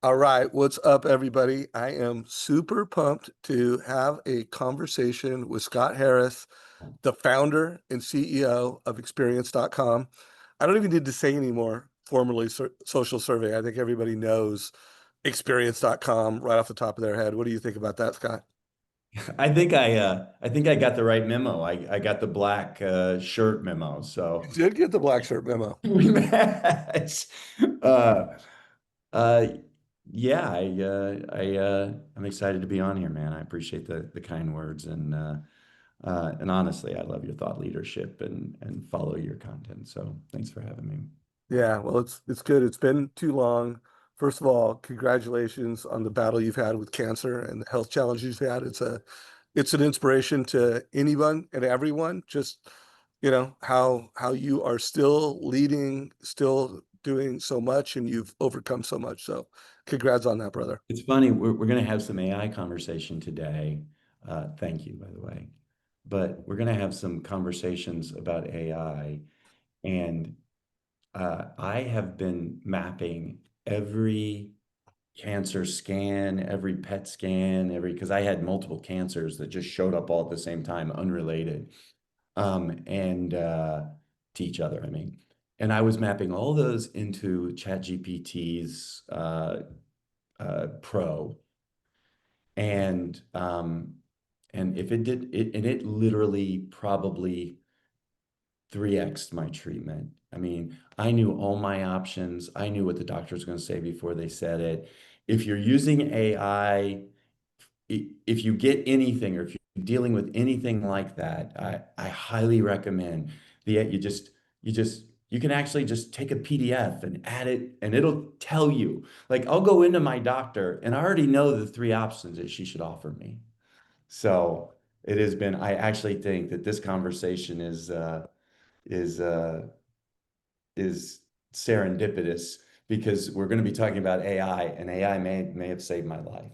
All right, what's up, everybody? I am super pumped to have a conversation with Scott Harris, the founder and CEO of Experience.com. I don't even need to say anymore, formerly Social Survey. I think everybody knows Experience.com right off the top of their head. What do you think about that, Scott? I think I got the right memo. I got the black shirt memo. You So did get the black shirt memo. we match. Uh, uh, yeah, I'm excited to be on here, man. I appreciate the kind words and honestly, I love your thought leadership and follow your content. So thanks for having me. Yeah, well, it's good. It's been too long. First of all, congratulations on the battle you've had with cancer and the health challenges you've had. It's an inspiration to anyone and everyone. Just, how you are still leading, still doing so much, and you've overcome so much. So, congrats on that, brother. It's funny, we're going to have some AI conversation today. Thank you, by the way. But we're going to have some conversations about AI. And I have been mapping every cancer scan, every PET scan, because I had multiple cancers that just showed up all at the same time, unrelated, and to each other, I mean. And I was mapping all those into ChatGPT's Pro. And if it did it, and it literally probably 3x'd my treatment. I mean, I knew all my options. I knew what the doctor was going to say before they said it. If you're using AI, if you get anything or if you're dealing with anything like that, I highly recommend you can actually just take a PDF and add it and it'll tell you. Like I'll go into my doctor and I already know the three options that she should offer me. So it has been, I actually think that this conversation is uh, is serendipitous because we're going to be talking about AI, and AI may have saved my life.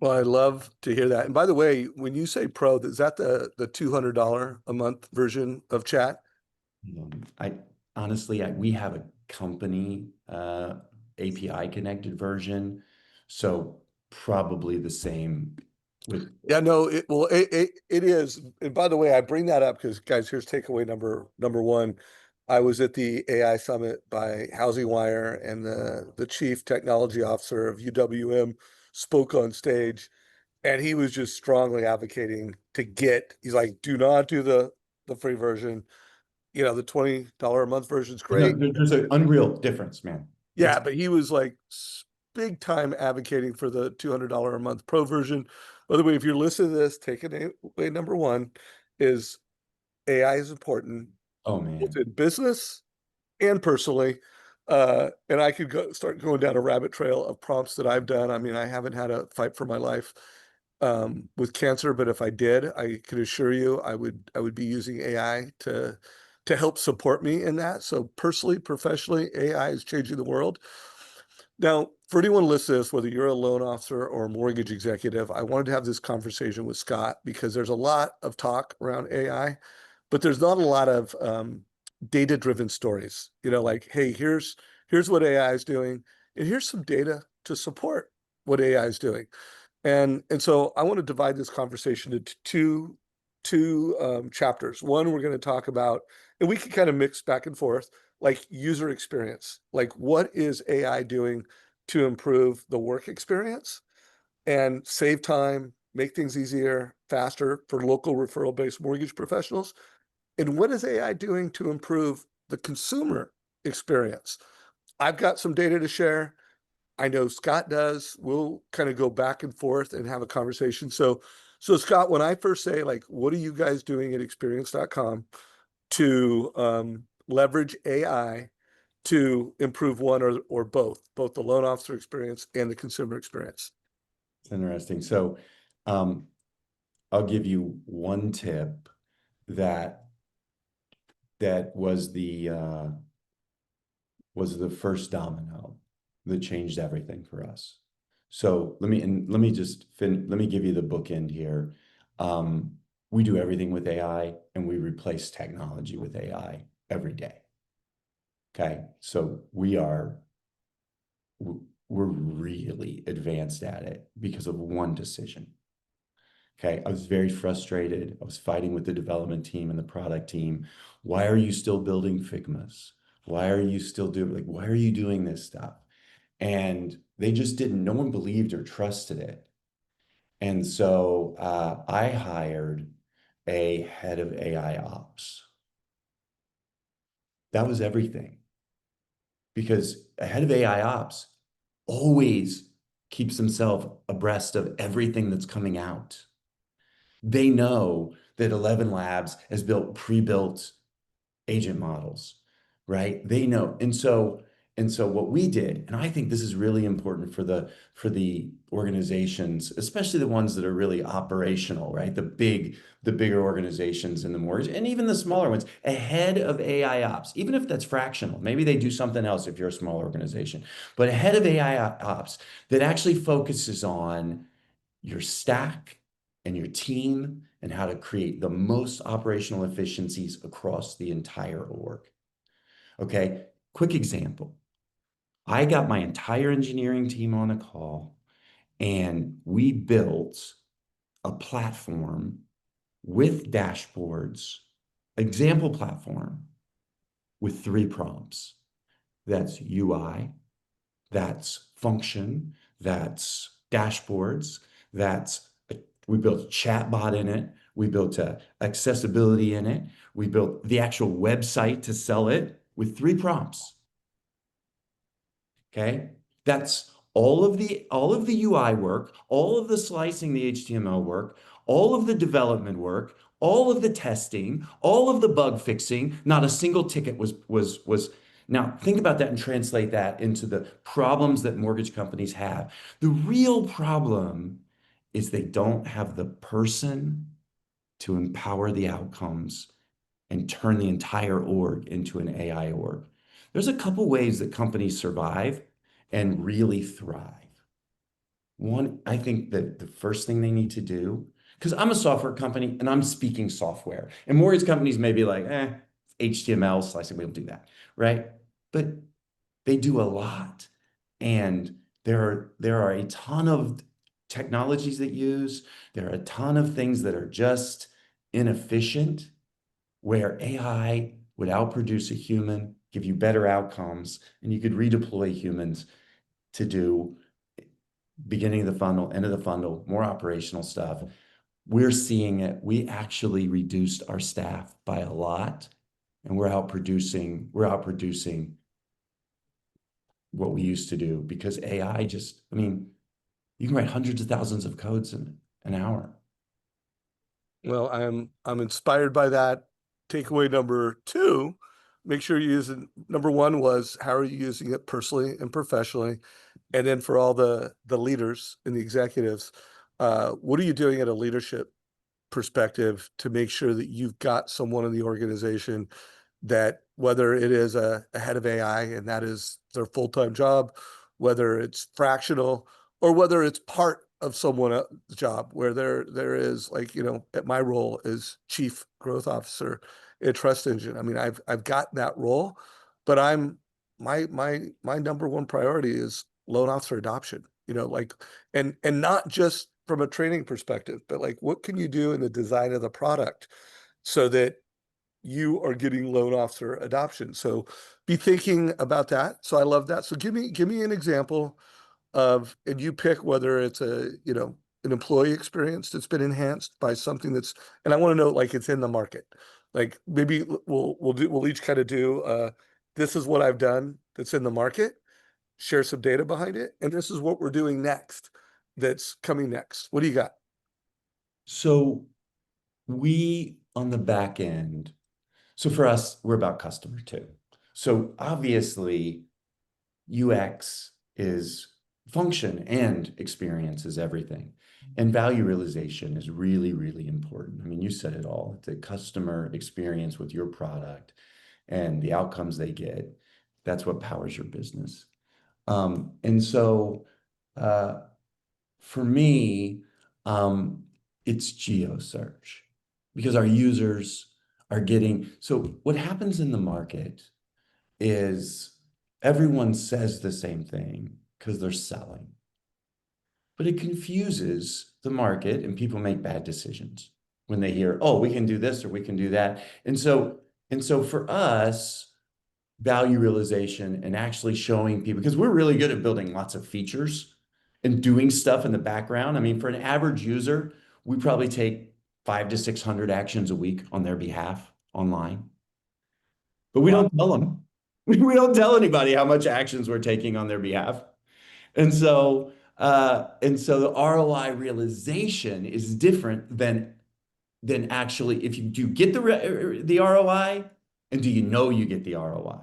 Well, I love to hear that. And by the way, when you say pro, is that the $200 a month version of chat? I honestly, we have a company API connected version, so probably the same with. Yeah, no, it is. And by the way, I bring that up because guys, here's takeaway number one. I was at the AI summit by Housing Wire, and the chief technology officer of UWM spoke on stage, and he was just strongly advocating to get. He's like, do not do the free version. The $20 a month version's No, great. there's an unreal difference, man. Yeah, but he was like big time advocating for the $200 a month pro version. By the way, if you're listening to this, take it away. Number one is AI is important Oh both man. in business and personally. And I could start going down a rabbit trail of prompts that I've done. I mean, I haven't had a fight for my life with cancer, but if I did, I can assure you I would be using AI to help support me in that. So personally, professionally, AI is changing the world. Now, for anyone listening to this, whether you're a loan officer or a mortgage executive, I wanted to have this conversation with Scott because there's a lot of talk around AI, but there's not a lot of data-driven stories. Like, hey, here's what AI is doing, and here's some data to support what AI is doing. And so I want to divide this conversation into two chapters. One, we're going to talk about, and we can kind of mix back and forth, like user experience. Like, what is AI doing to improve the work experience and save time, make things easier, faster for local referral-based mortgage professionals? And what is AI doing to improve the consumer experience? I've got some data to share. I know Scott does. We'll kind of go back and forth and have a conversation. So Scott, when I first say, like, what are you guys doing at experience.com to leverage AI to improve one or both the loan officer experience and the consumer experience? It's interesting. So, um, I'll give you one tip that that was the first domino that changed everything for us. So let me give you the bookend here. We do everything with AI and we replace technology with AI every day. Okay. So were really advanced at it because of one decision. Okay, I was very frustrated. I was fighting with the development team and the product team. Why are you still building Figmas? Why are you still doing, like, why are you doing this stuff? And they just didn't, no one believed or trusted it. And so I hired a head of AI ops. That was everything because a head of AI ops always keeps himself abreast of everything that's coming out. They know that 11 Labs has built pre-built agent models, right? They know. And so what we did, and I think this is really important for the organizations, especially the ones that are really operational, right? The bigger organizations in the mortgage and even the smaller ones, ahead of AI ops, even if that's fractional, maybe they do something else if you're a small organization, but ahead of AI ops that actually focuses on your stack and your team and how to create the most operational efficiencies across the entire org. Okay, quick example. I got my entire engineering team on a call and we built a platform with dashboards, example platform with 3 prompts. That's UI, that's function, that's dashboards, that's we built a chatbot in it, we built accessibility in it, we built the actual website to sell it with 3 prompts. Okay, that's all of the UI work, all of the slicing the HTML work, all of the development work, all of the testing, all of the bug fixing. Not a single ticket was. Now think about that and translate that into the problems that mortgage companies have. The real problem is they don't have the person to empower the outcomes and turn the entire org into an AI org. There's a couple ways that companies survive and really thrive. One, I think that the first thing they need to do, because I'm a software company and I'm speaking software, and mortgage companies may be like, HTML slicing, we don't do that, right? But they do a lot. And there are a ton of technologies that use, there are a ton of things that are just inefficient where AI would outproduce a human, give you better outcomes, and you could redeploy humans to do beginning of the funnel, end of the funnel, more operational stuff. We're seeing it. We actually reduced our staff by a lot, and we're outproducing what we used to do because AI just, I mean, you can write hundreds of thousands of codes in an hour. Well, I'm inspired by that. Takeaway number two, make sure you're using number one was how are you using it personally and professionally? And then for all the leaders and the executives, what are you doing at a leadership perspective to make sure that you've got someone in the organization that whether it is a head of AI and that is their full-time job, whether it's fractional, or whether it's part of someone else's job, where there is like, at my role is chief growth officer at Trust Engine. I mean, I've got that role, but my number one priority is loan officer adoption, like and not just from a training perspective, but like what can you do in the design of the product so that you are getting loan officer adoption. So be thinking about that. So I love that. So give me an example of, and you pick whether it's an employee experience that's been enhanced by something that's, and I want to know like it's in the market. Like maybe we'll each kind of do this is what I've done that's in the market, share some data behind it, and this is what we're doing next that's coming next. What do you got? So we on the back end, so for us, we're about customer too. So obviously, UX is function and experience is everything. And value realization is really, really important. I mean, you said it all. The customer experience with your product and the outcomes they get, that's what powers your business. And so uh, for me, um, it's geo search because our users are getting. So what happens in the market is everyone says the same thing. because they're selling. But it confuses the market and people make bad decisions when they hear, oh, we can do this or we can do that. And so for us, value realization and actually showing people, because we're really good at building lots of features and doing stuff in the background. I mean, for an average user, we probably take 500 to 600 actions a week on their behalf online, but we Wow. don't tell them. We don't tell anybody how much actions we're taking on their behalf. And so the ROI realization is different than actually if you do get the ROI, and do you know you get the ROI?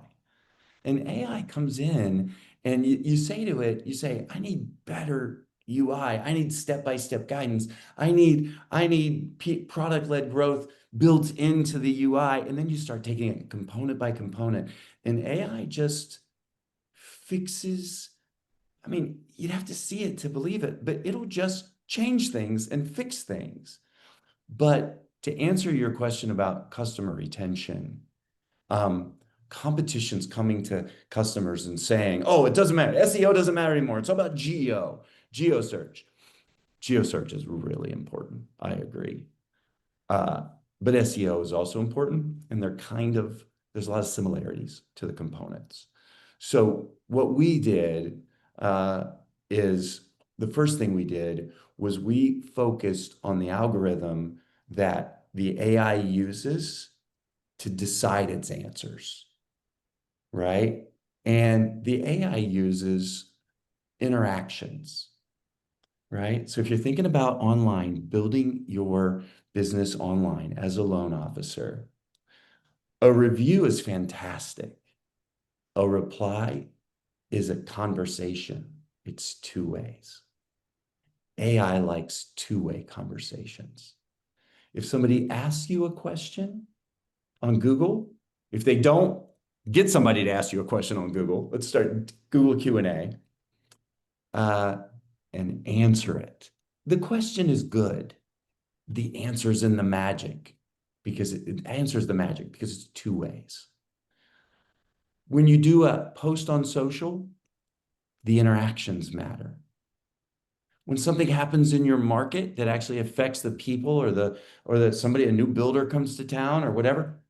And AI comes in and you say to it, you say, I need better UI. I need step-by-step guidance. I need product-led growth built into the UI. And then you start taking it component by component. And AI just fixes. I mean, you'd have to see it to believe it, but it'll just change things and fix things. But to answer your question about customer retention, um, competition's coming to customers and saying, oh, it doesn't matter. SEO doesn't matter anymore. It's all about geo search. Geo search is really important. I agree. Uh, but SEO is also important, and there's a lot of similarities to the components. So what we did is the first thing we did was we focused on the algorithm that the AI uses to decide its answers, right? And the AI uses interactions, right? So if you're thinking about online, building your business online as a loan officer, a review is fantastic. A reply is a conversation. It's two ways. AI likes two-way conversations. If somebody asks you a question on Google, if they don't, get somebody to ask you a question on Google. Let's start Google Q&A uh, and answer it. The question is good. The answer's in the magic because it answers the magic because it's two ways. When you do a post on social, the interactions matter. When something happens in your market that actually affects the people or that somebody, a new builder comes to town or whatever,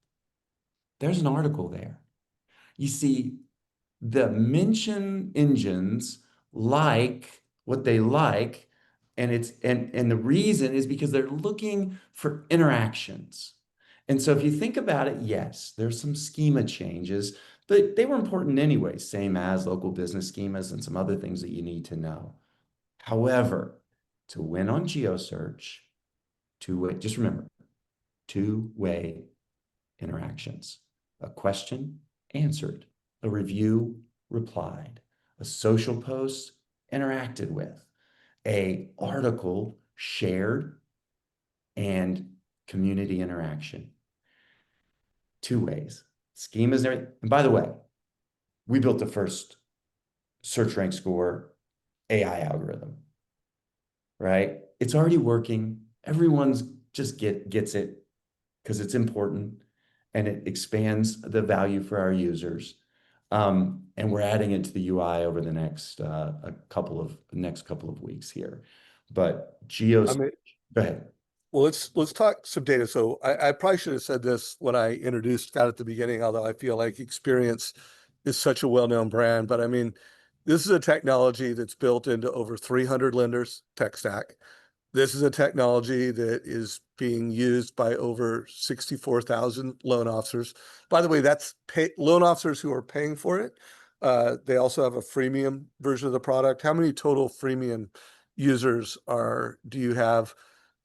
there's an article there. You see, the mention engines like what they like, and the reason is because they're looking for interactions. And so if you think about it, yes, there's some schema changes, but they were important anyway, same as local business schemas and some other things that you need to know. However, to win on GeoSearch, just remember, two-way interactions. A question answered, a review replied, a social post interacted with, a article shared, and community interaction. Two ways. Schemas and everything. And by the way, we built the first search rank score AI algorithm, right? It's already working. Everyone's just gets it because it's important and it expands the value for our users. And we're adding it to the UI over the next couple of weeks here. But I mean, go ahead. well, let's talk some data. So I probably should have said this when I introduced Scott at the beginning, although I feel like Experience is such a well-known brand. But I mean, this is a technology that's built into over 300 lenders tech stack. This is a technology that is being used by over 64,000 loan officers. By the way, that's loan officers who are paying for it. They also have a freemium version of the product. How many total freemium users do you have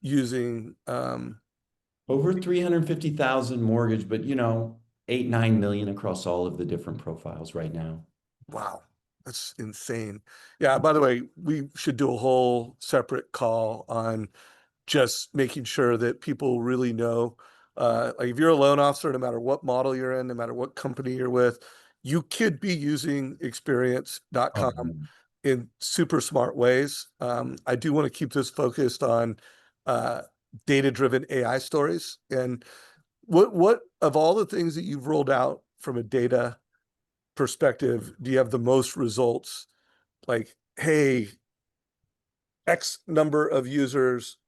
using? Over 350,000 mortgage, but 8, 9 million across all of the different profiles right now. Wow, that's insane. Yeah, by the way, we should do a whole separate call on just making sure that people really know, like if you're a loan officer, no matter what model you're in, no matter what company you're with, you could be using Oh, experience.com in super smart ways. I do want to keep this focused on uh, data-driven AI stories. And what of all the things that you've rolled out from a data perspective, do you have the most results like, hey, X number of users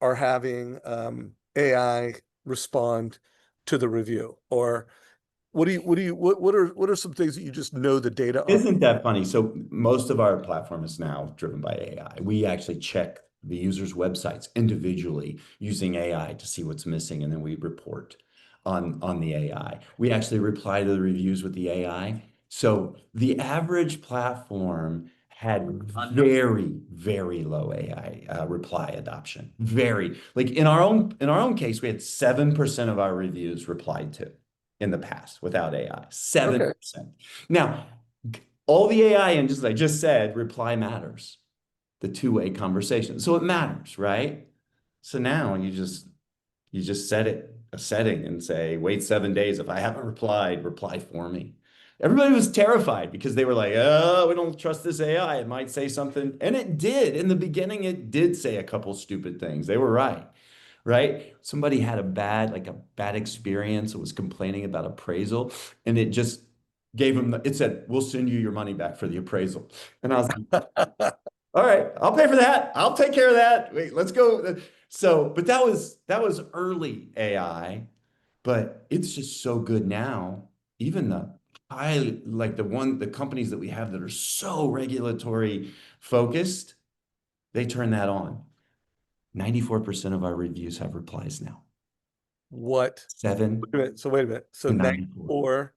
are having AI respond to the review? Or what are some things that you just know the data on? Isn't that funny? So most of our platform is now driven by AI. We actually check the users' websites individually using AI to see what's missing, and then we report on the AI. We actually reply to the reviews with the AI. So the average platform had very, very low AI reply adoption. Very, like in our own case, we had 7% of our reviews replied to in the past without AI. Okay. 7%. Now, all the AI engines I just said, reply matters, the two-way conversation. So it matters, right? So now you just set it a setting and say, wait 7 days. If I haven't replied, reply for me. Everybody was terrified because they were like, oh, we don't trust this AI. It might say something. And it did. In the beginning, it did say a couple stupid things. They were right. Right? Somebody had a bad experience, was complaining about appraisal, and it just gave them it said, we'll send you your money back for the appraisal. And I was like, all right, I'll pay for that. I'll take care of that. Wait, let's go. So, but that was early AI, but it's just so good now. Even the companies that we have that are so regulatory focused, they turn that on. 94% of our reviews have replies now. What? Seven Wait a minute. So to 94. 94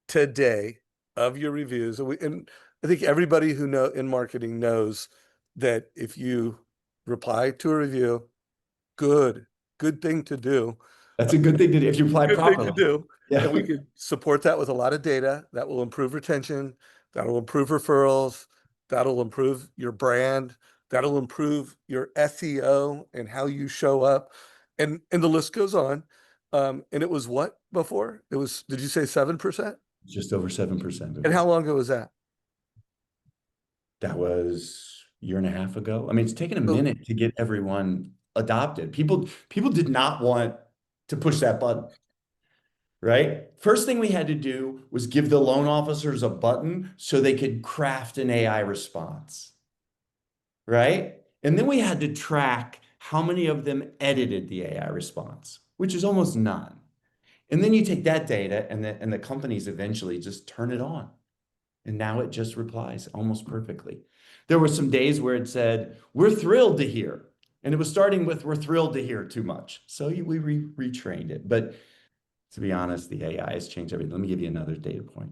today of your reviews, and I think everybody who know in marketing knows that if you reply to a review, good, good thing to do. That's a good thing to do if you apply Good thing to properly. do. And Yeah. we could support that with a lot of data that will improve retention, that'll improve referrals, that'll improve your brand, that'll improve your SEO and how you show up. And the list goes on. And it was what before? It was, did you say 7%? Just over 7% And how before. long ago was that? That was a year and a half ago. I mean, it's taken a So minute to get everyone adopted. People did not want to push that button, right? First thing we had to do was give the loan officers a button so they could craft an AI response, right? And then we had to track how many of them edited the AI response, which is almost none. And then you take that data and the companies eventually just turn it on. And now it just replies almost perfectly. There were some days where it said, we're thrilled to hear. And it was starting with, we're thrilled to hear too much. So we retrained it. But to be honest, the AI has changed everything. Let me give you another data point.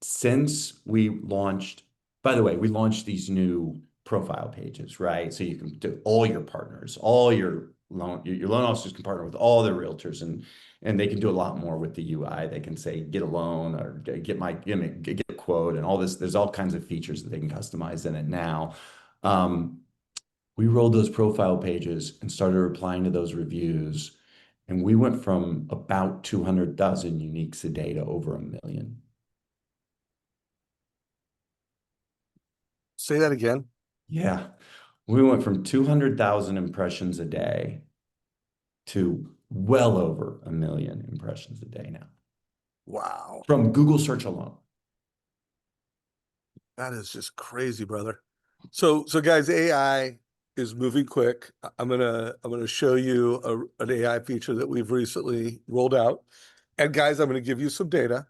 Since we launched, by the way, we launched these new profile pages, right? So you can do all your partners, all your loan officers can partner with all their realtors, and they can do a lot more with the UI. They can say, get a loan or get a quote and all this. There's all kinds of features that they can customize in it now. We rolled those profile pages and started replying to those reviews. And we went from about 200,000 uniques a day to over 1 million. say that again. Yeah. We went from 200,000 impressions a day to well over 1 million impressions a day now Wow. from Google search alone. That is just crazy, brother. So guys, AI is moving quick. I'm gonna show you an AI feature that we've recently rolled out. And guys, I'm gonna give you some data.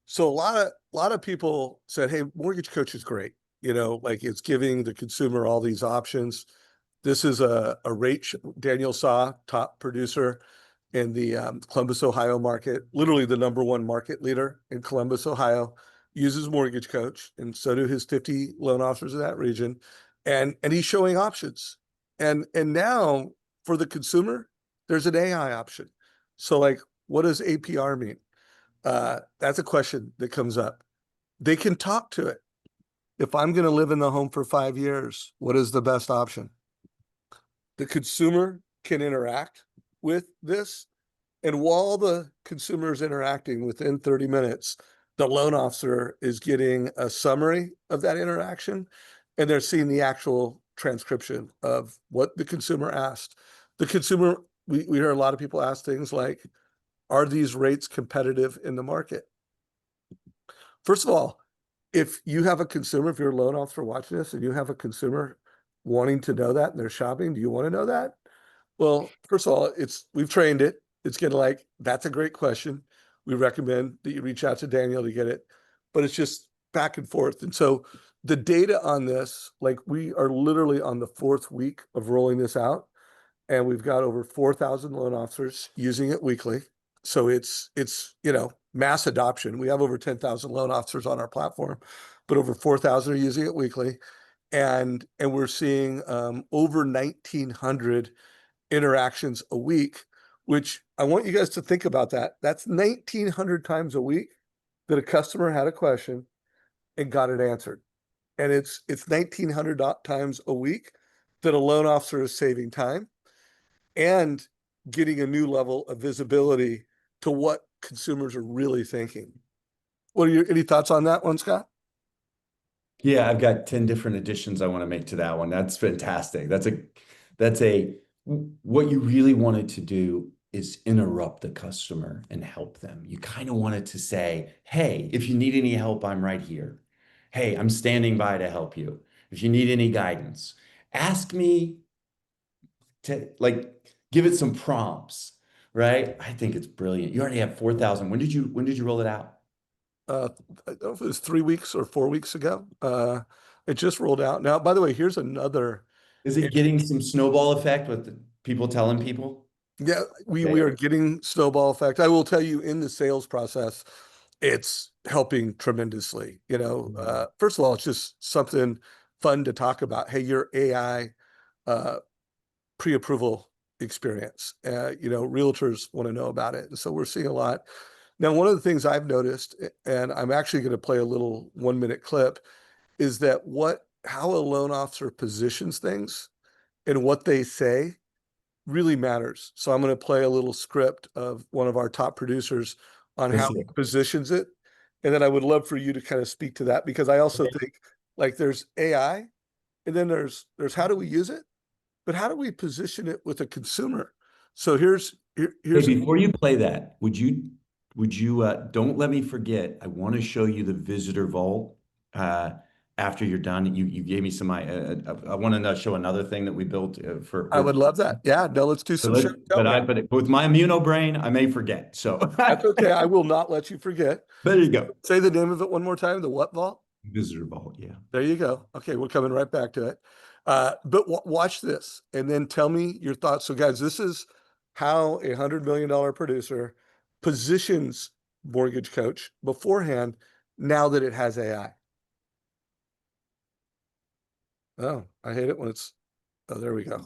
So a lot of people said, hey, Mortgage Coach is great. Like it's giving the consumer all these options. This is a rate Daniel Saw, top producer in the Columbus, Ohio market, literally the number one market leader in Columbus, Ohio, uses Mortgage Coach, and so do his 50 loan officers in that region, and he's showing options, and now for the consumer, there's an AI option. So like, what does APR mean? That's a question that comes up. They can talk to it. If I'm going to live in the home for 5 years, what is the best option? The consumer can interact with this. And while the consumer is interacting within 30 minutes, the loan officer is getting a summary of that interaction and they're seeing the actual transcription of what the consumer asked. The consumer, we hear a lot of people ask things like, are these rates competitive in the market? First of all, if you have a consumer, if you're a loan officer watching this and you have a consumer wanting to know that and they're shopping, do you want to know that? Well, first of all, we've trained it. It's gonna like, that's a great question. We recommend that you reach out to Daniel to get it, but it's just back and forth. And so the data on this, like we are literally on the fourth week of rolling this out, and we've got over 4,000 loan officers using it weekly. So it's mass adoption. We have over 10,000 loan officers on our platform, but over 4,000 are using it weekly. And we're seeing over 1,900 interactions a week, which I want you guys to think about that. That's 1,900 times a week that a customer had a question and got it answered. And it's 1,900 times a week that a loan officer is saving time and getting a new level of visibility to what consumers are really thinking. What are your any thoughts on that one, Scott? Yeah, I've got 10 different additions I want to make to that one. That's fantastic. That's a what you really wanted to do is interrupt the customer and help them. You kind of wanted to say, hey, if you need any help, I'm right here. Hey, I'm standing by to help you. If you need any guidance, ask me to like give it some prompts, right? I think it's brilliant. You already have 4,000. When did you roll it out? I don't know if it was 3 weeks or 4 weeks ago. It just rolled out. Now, by the way, here's another. Is it getting some snowball effect with the people telling people? Yeah, we Okay. are getting snowball effect. I will tell you in the sales process, it's helping tremendously. First of all, it's just something fun to talk about. Hey, your AI uh, pre-approval experience. Realtors want to know about it, and so we're seeing a lot. Now, one of the things I've noticed, and I'm actually going to play a little 1 minute clip, is that how a loan officer positions things and what they say really matters. So I'm going to play a little script of one of our top producers on Let's how see he it. positions it. And then I would love for you to kind of speak to that because I also Okay. think like there's AI and then there's how do we use it, but how do we position it with a consumer? So Hey, here's before you play that, would you don't let me forget. I want to show you the visitor vault after you're done. You gave me some I want to show another thing that we built I would love that. Yeah, no, let's do but some show let, and tell, but man. I but with my immuno brain, I may forget. So That's okay. I will not let you forget. there you go. Say the name of it one more time. The what vault? Visitor vault, yeah. There you go. Okay, we're coming right back to it. But watch this and then tell me your thoughts. So, guys, this is how $100 million producer positions Mortgage Coach beforehand now that it has AI. Oh, I hate it when oh, there we go.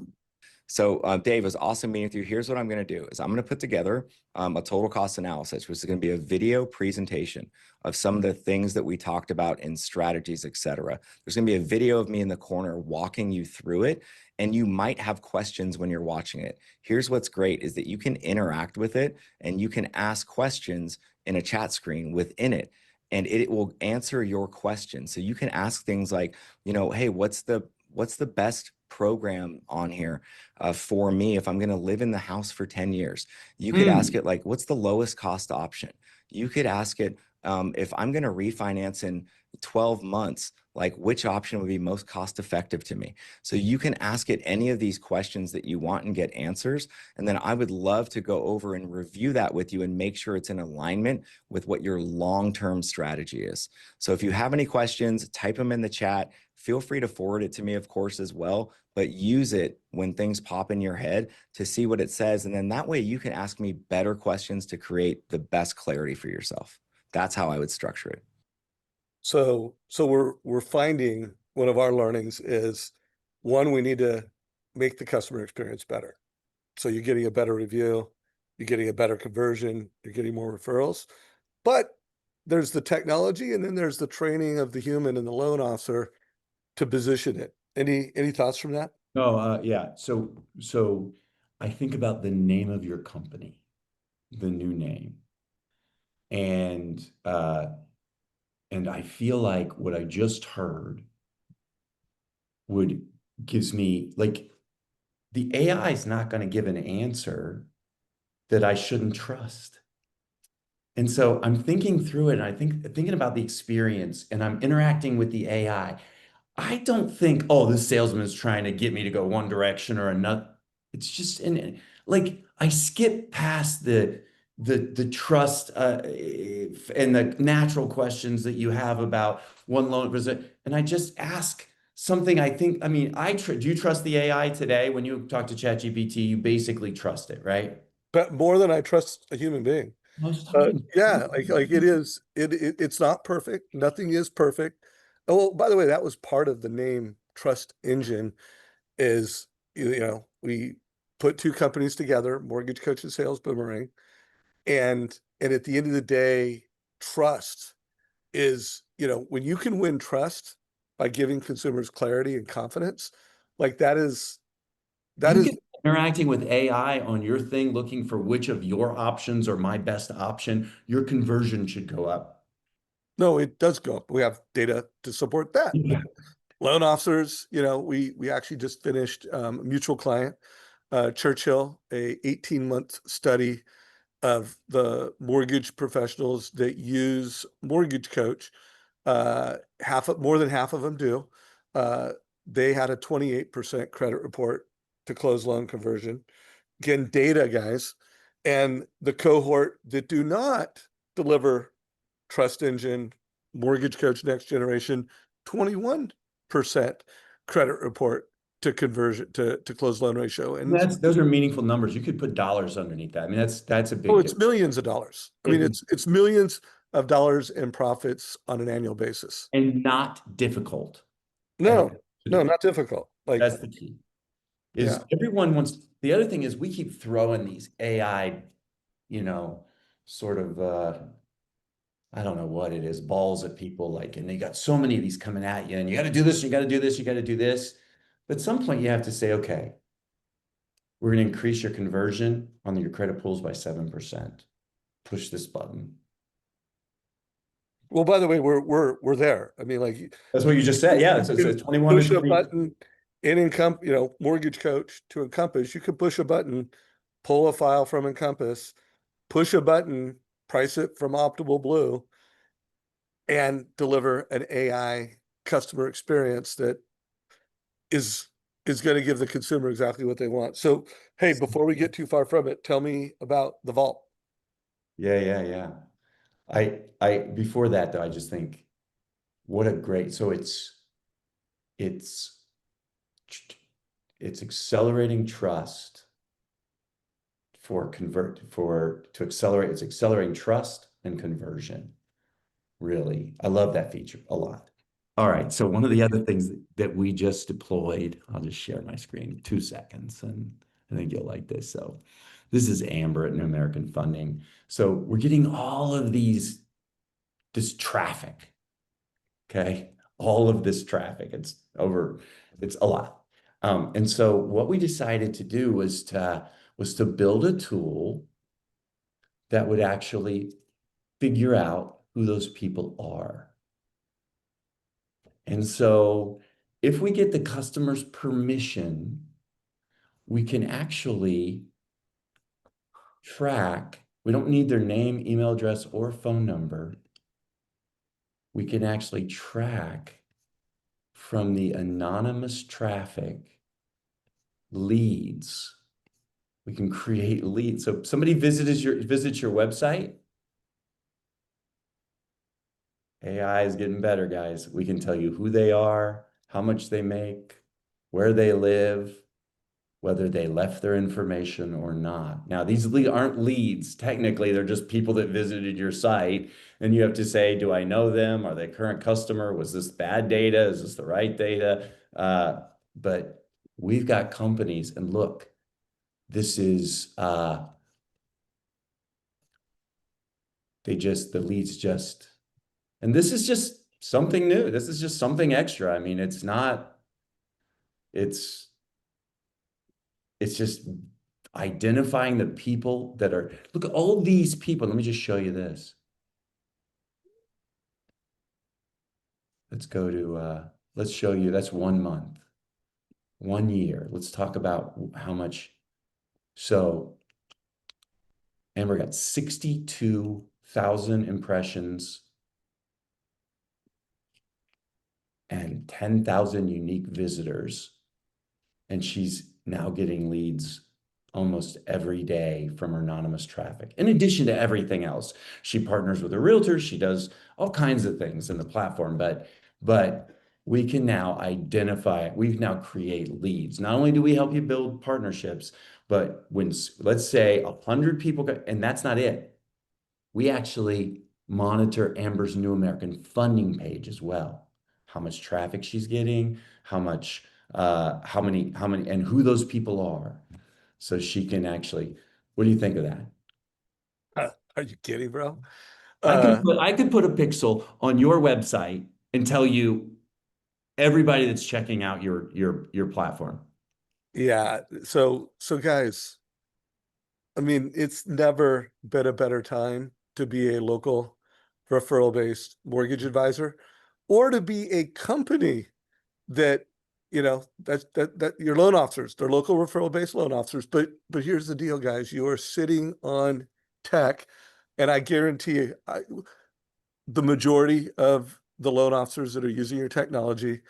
So, Dave, it was awesome meeting with you. Here's what I'm going to do is I'm going to put together a total cost analysis, which is going to be a video presentation of some of the things that we talked about in strategies, et cetera. There's going to be a video of me in the corner walking you through it, and you might have questions when you're watching it. Here's what's great is that you can interact with it and you can ask questions in a chat screen within it. And it will answer your questions. So you can ask things like, hey, what's the best program on here for me if I'm going to live in the house for 10 years? You could ask it like, what's the lowest cost option? You could ask it if I'm going to refinance in 12 months, like which option would be most cost effective to me? So you can ask it any of these questions that you want and get answers. And then I would love to go over and review that with you and make sure it's in alignment with what your long-term strategy is. So if you have any questions, type them in the chat. Feel free to forward it to me, of course, as well, but use it when things pop in your head to see what it says. And then that way you can ask me better questions to create the best clarity for yourself. That's how I would structure it. So we're finding one of our learnings is one, we need to make the customer experience better. So you're getting a better review, you're getting a better conversion, you're getting more referrals. But there's the technology and then there's the training of the human and the loan officer to position it. Any thoughts from that? No, yeah. So I think about the name of your company, the new name. And and I feel like what I just heard would gives me like the AI is not going to give an answer that I shouldn't trust. And so I'm thinking through it, and thinking about the experience, and I'm interacting with the AI. I don't think, oh, this salesman is trying to get me to go one direction or another. It's just like I skip past the trust and the natural questions that you have about one loan visit, and I just ask something. I think, I mean, do you trust the AI today? When you talk to ChatGPT, you basically trust it, right? But more than I trust a human being. I was talking. Yeah, like it's not perfect. Nothing is perfect. Oh, by the way, that was part of the name Trust Engine is, we put two companies together, Mortgage Coach and Sales Boomerang. And at the end of the day, trust is, when you can win trust by giving consumers clarity and confidence, like that You is get interacting with AI on your thing, looking for which of your options are my best option, your conversion should go up. no, it does go up. We have data to support that. Yeah. Loan officers, we actually just finished a mutual client, Churchill, a 18-month study of the mortgage professionals that use MortgageCoach. More than half of them do. Uh, they had a 28% credit report to close loan conversion. Again, data, guys. And the cohort that do not deliver Trust Engine, MortgageCoach Next Generation, 21% credit report to conversion to close loan ratio. And Those are meaningful numbers. You could put dollars underneath that. I mean, that's a oh, big it's difference. millions of dollars. I mean, it's millions of dollars in profits on an annual basis. And not difficult. No, no, not difficult. Like, That's the key. yeah. Is everyone wants, the other thing is we keep throwing these AI, you know, sort of I don't know what it is, balls at people, like, and they got so many of these coming at you, and you got to do this, you got to do this, you got to do this. But at some point you have to say, okay, we're going to increase your conversion on your credit pools by 7%. Push this button. Well, by the way, we're there. I mean, like, That's what you just said. Yeah, you it's can 21 to push a 20. button in MortgageCoach to Encompass. You can push a button, pull a file from Encompass, push a button, price it from Optimal Blue, and deliver an AI customer experience that is going to give the consumer exactly what they want. So, hey, before we get too far from it, tell me about the vault. Yeah. I before that though, I just think what a great, so it's it's accelerating trust to accelerate, it's accelerating trust and conversion. Really, I love that feature a lot. All right, so one of the other things that we just deployed, I'll just share my screen, 2 seconds, and I think you'll like this. So this is Amber at New American Funding. So we're getting all of this traffic, okay? All of this traffic, it's a lot. And so what we decided to do was to build a tool that would actually figure out who those people are. And so if we get the customer's permission, we can actually track, we don't need their name, email address, or phone number. We can actually track from the anonymous traffic leads. We can create leads. So if somebody visits your website, AI is getting better, guys. We can tell you who they are, how much they make, where they live, whether they left their information or not. Now, these aren't leads. Technically, they're just people that visited your site. And you have to say, do I know them? Are they a current customer? Was this bad data? Is this the right data? But we've got companies, and look, this is, the leads just, and this is just something new. This is just something extra. I mean, it's just identifying the people that are, look at all these people. Let me just show you this. Let's go to, let's show you, that's 1 month, 1 year. Let's talk about how much. So Amber got 1,000 impressions and 10,000 unique visitors. And she's now getting leads almost every day from her anonymous traffic. In addition to everything else, she partners with a realtor. She does all kinds of things in the platform, but we can now identify, we've now create leads. Not only do we help you build partnerships, but when, let's say 100 people, and that's not it. We actually monitor Amber's New American Funding page as well. How much traffic she's getting, how many, and who those people are. So she can actually, what do you think of that? Are you kidding, bro? I could put a pixel on your website and tell you everybody that's checking out your platform. Yeah. So guys, I mean, it's never been a better time to be a local referral-based mortgage advisor or to be a company that, that your loan officers, they're local referral-based loan officers. But here's the deal, guys. You are sitting on tech, and I guarantee you, the majority of the loan officers that are using your technology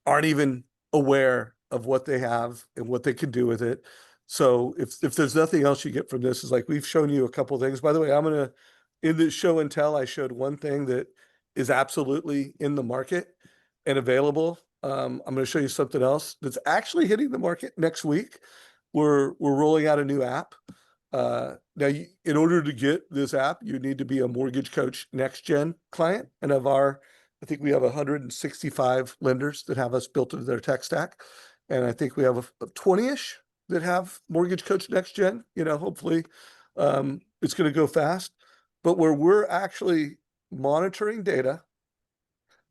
aren't even aware of what they have and what they can do with it. So if there's nothing else you get from this, is like we've shown you a couple things. By the way, in the show and tell, I showed one thing that is absolutely in the market and available. I'm going to show you something else that's actually hitting the market next week. We're rolling out a new app. Now, in order to get this app, you need to be a MortgageCoach Next Gen client, and I think we have 165 lenders that have us built into their tech stack. And I think we have a 20-ish that have MortgageCoach Next Gen. Hopefully it's going to go fast. But where we're actually monitoring data,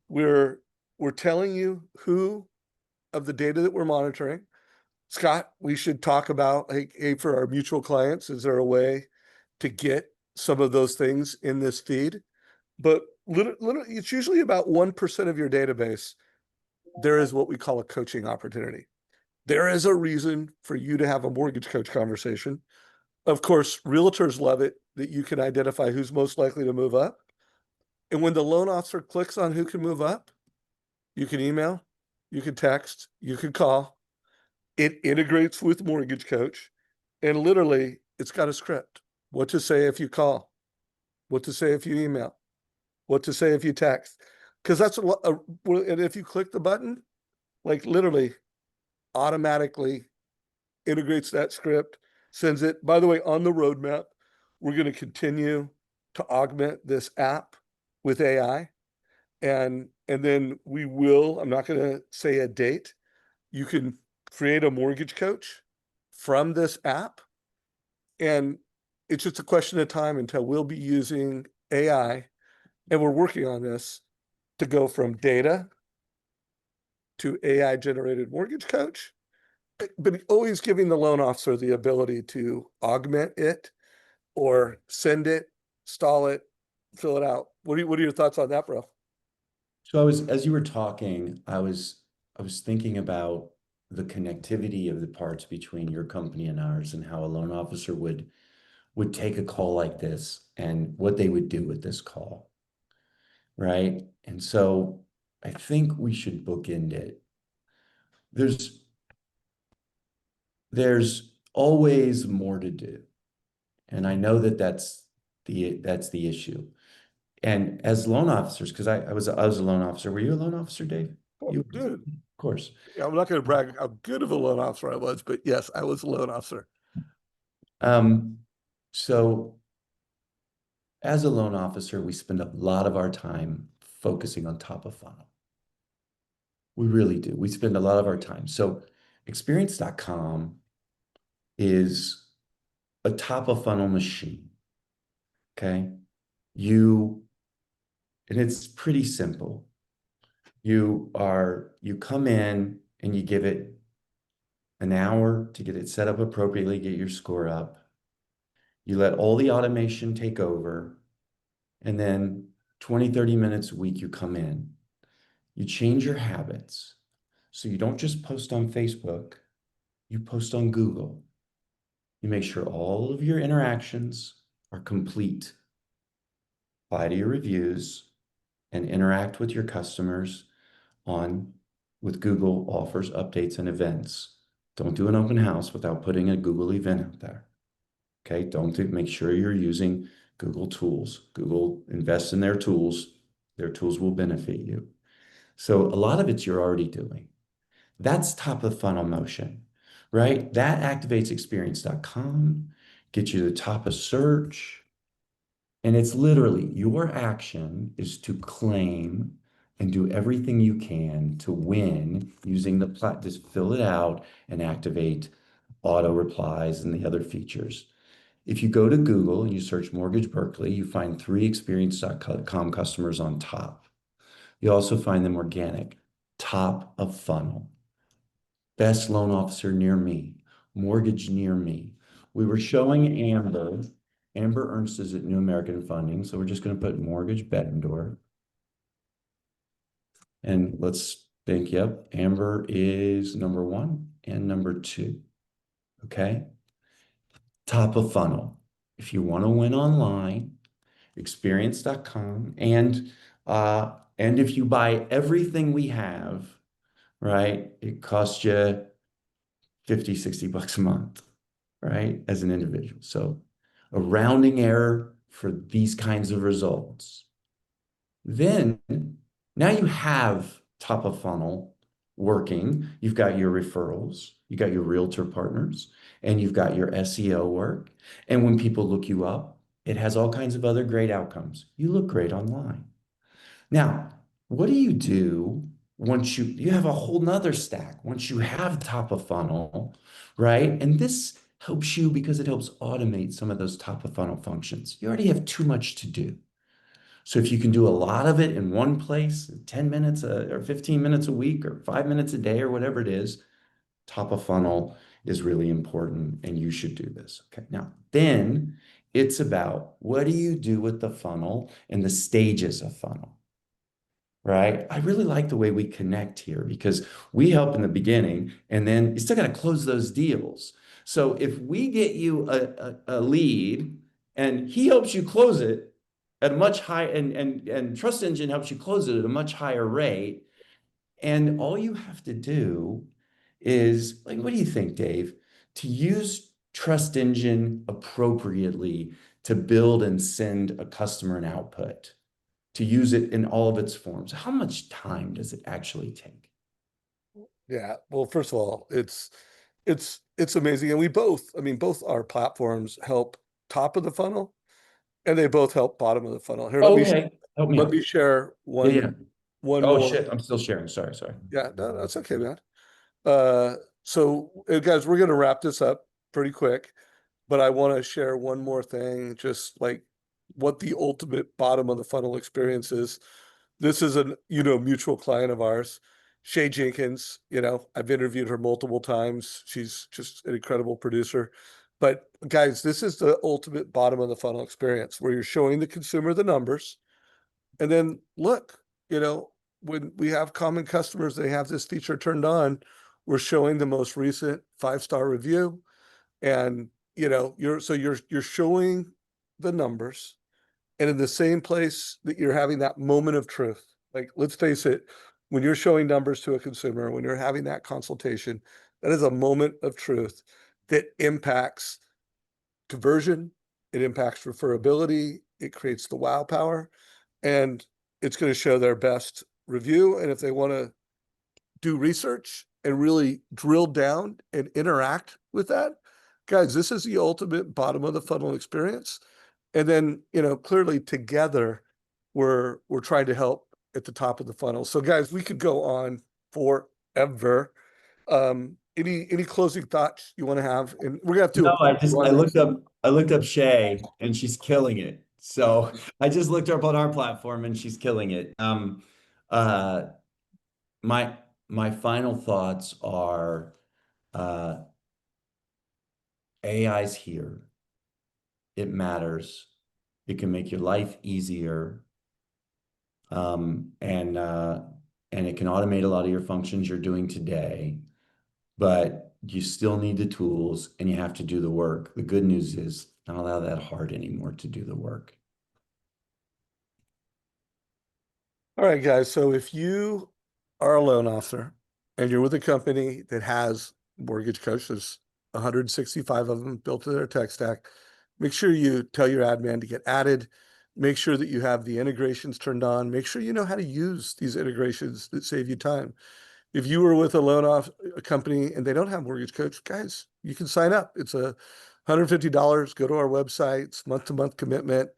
we're telling you who of the data that we're monitoring. Scott, we should talk about, hey, for our mutual clients, is there a way to get some of those things in this feed? But literally, it's usually about 1% of your database. There is what we call a coaching opportunity. There is a reason for you to have a mortgage coach conversation. Of course, realtors love it that you can identify who's most likely to move up. And when the loan officer clicks on who can move up, you can email, you can text, you can call. It integrates with Mortgage Coach, and literally, it's got a script. What to say if you call, what to say if you email, what to say if you text. Because and if you click the button, like literally automatically integrates that script, sends it. By the way, on the roadmap, we're going to continue to augment this app with AI. And then we will, I'm not going to say a date. You can create a mortgage coach from this app. And it's just a question of time until we'll be using AI, and we're working on this, to go from data to AI generated mortgage coach, but always giving the loan officer the ability to augment it or send it, stall it, fill it out. What are your thoughts on that, bro? So as you were talking, I was thinking about the connectivity of the parts between your company and ours, and how a loan officer would take a call like this and what they would do with this call, right? And so I think we should bookend it. There's always more to do, and I know that that's the issue. And as loan officers, because I was a loan officer. Were you a loan officer, Dave? Oh, You, dude, of course. I'm not going to brag how good of a loan officer I was, but yes, I was a loan officer. So as a loan officer, we spend a lot of our time focusing on top of funnel. We really do. We spend a lot of our time. So experience.com is a top of funnel machine. Okay. And it's pretty simple. You come in and you give it an hour to get it set up appropriately, get your score up. You let all the automation take over. And then 20, 30 minutes a week, you come in. You change your habits. So you don't just post on Facebook, you post on Google. You make sure all of your interactions are complete. apply to your reviews, and interact with your customers with Google offers, updates, and events. Don't do an open house without putting a Google event out there. Okay, make sure you're using Google tools. Google invests in their tools. Their tools will benefit you. So a lot of it you're already doing. That's top of the funnel motion, right? That activates experience.com, gets you to the top of search. And it's literally your action is to claim and do everything you can to win using just fill it out and activate auto replies and the other features. If you go to Google and you search Mortgage Berkeley, you find 3 experience.com customers on top. You also find them organic, top of funnel, best loan officer near me, mortgage near me. We were showing Amber. Amber Ernst is at New American Funding, so we're just going to put Mortgage Bettendorf. And let's think, yep, Amber is number 1 and number 2. Okay. Top of funnel. If you want to win online, experience.com. And if you buy everything we have, right, it costs you 50, 60 bucks a month, right, as an individual. So a rounding error for these kinds of results. Then now you have top of funnel working. You've got your referrals, you got your realtor partners, and you've got your SEO work. And when people look you up, it has all kinds of other great outcomes. You look great online. Now, what do you do once you have a whole nother stack, once you have top of funnel, right? And this helps you because it helps automate some of those top of funnel functions. You already have too much to do. So if you can do a lot of it in one place, 10 minutes or 15 minutes a week or 5 minutes a day or whatever it is, top of funnel is really important and you should do this. Okay. Now, then it's about what do you do with the funnel and the stages of funnel, right? I really like the way we connect here because we help in the beginning and then you still got to close those deals. So if we get you a lead and he helps you close it at a much higher and Trust Engine helps you close it at a much higher rate. And all you have to do is like, what do you think, Dave? To use Trust Engine appropriately to build and send a customer an output, to use it in all of its forms, how much time does it actually take? Yeah. Well, first of all, it's amazing. And both our platforms help top of the funnel and they both help bottom of the funnel. Here, Okay, help me let out. me share Yeah. one Oh more. shit, I'm still sharing. Sorry. Yeah, no, that's okay, man. So guys, we're gonna wrap this up pretty quick, but I want to share one more thing, just like what the ultimate bottom of the funnel experience is. This is a mutual client of ours, Shay Jenkins. I've interviewed her multiple times. She's just an incredible producer. But guys, this is the ultimate bottom of the funnel experience where you're showing the consumer the numbers. And then look, when we have common customers, they have this feature turned on. We're showing the most recent 5-star review. And you're showing the numbers and in the same place that you're having that moment of truth. Like, let's face it, when you're showing numbers to a consumer, when you're having that consultation, that is a moment of truth that impacts conversion, it impacts referability, it creates the wow power, and it's going to show their best review. And if they want to do research and really drill down and interact with that, guys, this is the ultimate bottom of the funnel experience. And then, clearly together, we're trying to help at the top of the funnel. So guys, we could go on forever. Any closing thoughts you want to have? And we're gonna have to do No, a part one. I looked up Shay and she's killing it. So I just looked her up on our platform and she's killing it. Uh, my final thoughts are AI's here. It matters. It can make your life easier. And it can automate a lot of your functions you're doing today, but you still need the tools and you have to do the work. The good news is not all that hard anymore to do the work. All right, guys. So if you are a loan officer and you're with a company that has Mortgage Coach, there's 165 of them built to their tech stack. Make sure you tell your admin to get added. Make sure that you have the integrations turned on. Make sure you know how to use these integrations that save you time. If you were with a company and they don't have Mortgage Coach, guys, you can sign up. It's $150. Go to our website. It's month-to-month commitment.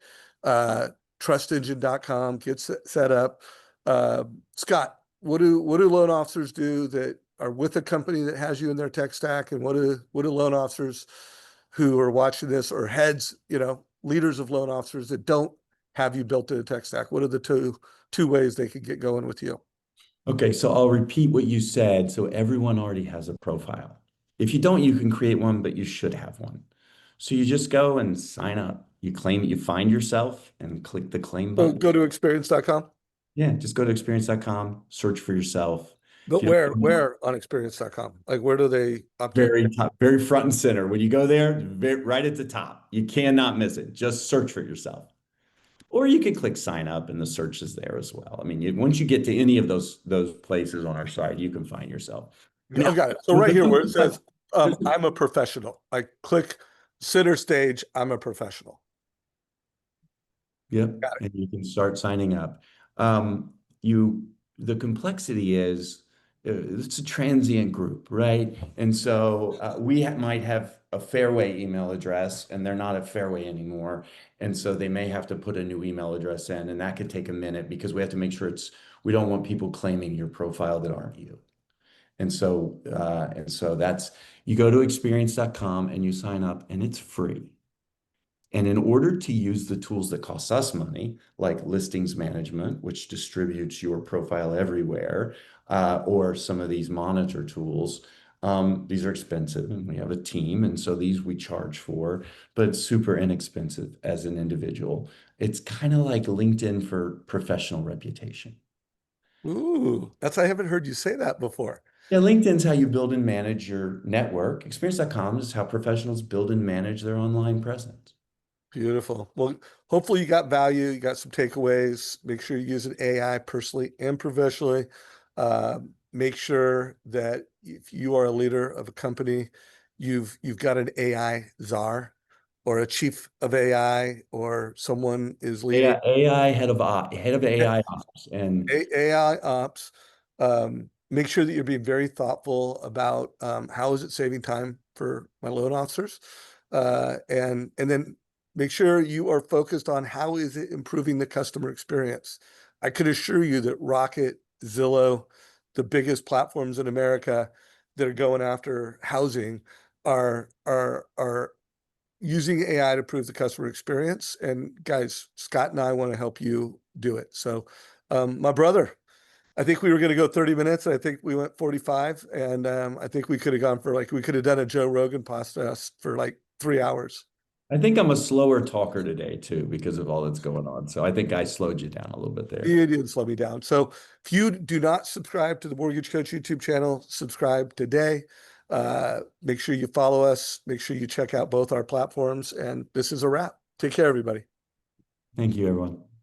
Uh, trustengine.com. Get set up. Scott, what do loan officers do that are with a company that has you in their tech stack, and what do loan officers who are watching this, or heads, leaders of loan officers that don't have you built in a tech stack? What are the two ways they could get going with you? Okay, so I'll repeat what you said. So everyone already has a profile. If you don't, you can create one, but you should have one. So you just go and sign up. You claim, you find yourself and click the claim So button. go to experience.com. Yeah, just go to experience.com, search for yourself. If But you don't, where on experience.com? Like, where do they update? very top, very front and center. When you go there, right at the top, you cannot miss it. Just search for yourself. Or you could click sign up and the search is there as well. I mean, once you get to any of those places on our site, you can find yourself. Oh, Now, got it. So right here where it says, I'm a professional, I click center stage, I'm a professional. yep, Got it. and you can start signing up. Um, the complexity is it's a transient group, right? And so might have a Fairway email address, and they're not at Fairway anymore, and so they may have to put a new email address in, and that could take a minute because we have to make sure we don't want people claiming your profile that aren't you. And so that's you go to experience.com and you sign up, and it's free. And in order to use the tools that cost us money, like listings management, which distributes your profile everywhere, or some of these monitor tools, these are expensive and we have a team. And so these we charge for, but it's super inexpensive as an individual. It's kind of like LinkedIn for professional reputation. Ooh, I haven't heard you say that before. Yeah, LinkedIn's how you build and manage your network. Experience.com is how professionals build and manage their online presence. Beautiful. Well, hopefully you got value, you got some takeaways. Make sure you use an AI personally and professionally. Make sure that if you are a leader of a company, you've got an AI czar or a chief of AI, or someone is leading AI head of AI ops, and AI ops. Make sure that you're being very thoughtful about how is it saving time for my loan officers, and then make sure you are focused on how is it improving the customer experience. I could assure you that Rocket, Zillow, the biggest platforms in America that are going after housing, are using AI to improve the customer experience. And guys, Scott and I want to help you do it. So, my brother, I think we were going to go 30 minutes. I think we went 45. And I think we could have gone for we could have done a Joe Rogan podcast for like 3 hours. I think I'm a slower talker today too because of all that's going on. So I think I slowed you down a little bit there. You didn't slow me down. So if you do not subscribe to the Mortgage Coach YouTube channel, subscribe today. Make sure you follow us. Make sure you check out both our platforms. And this is a wrap. Take care, everybody. Thank you, everyone.